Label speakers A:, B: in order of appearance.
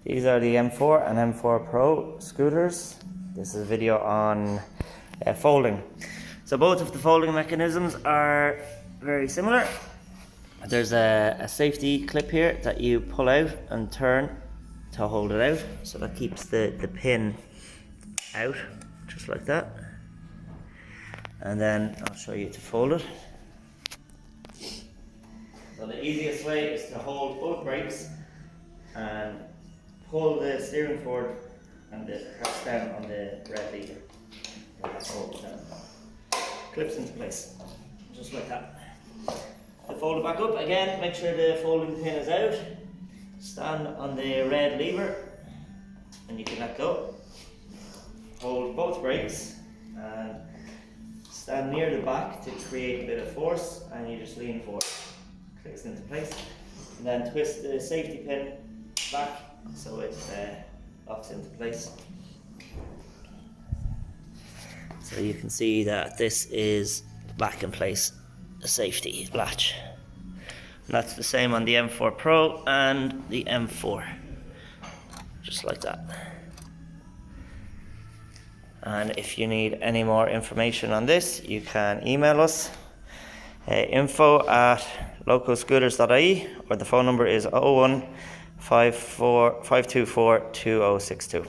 A: These are the M4 and M4 Pro scooters. This is a video on folding. So both of the folding mechanisms are very similar. There's a safety clip here that you pull out and turn to hold it out. So that keeps the pin out, just like that. And then I'll show you to fold it. So the easiest way is to hold both brakes and pull the steering forward and press down on the red lever. Clips into place, just like that. To fold it back up again, make sure the folding pin is out. Stand on the red lever and you can let go. Hold both brakes and stand near the back to create a bit of force, and you just lean forward. Clicks into place. And then twist the safety pin back so it locks into place. So you can see that this is back in place, a safety latch. And that's the same on the M4 Pro and the M4, just like that. And if you need any more information on this, you can email us info@locoscooters.ie, or the phone number is 01 524 2062.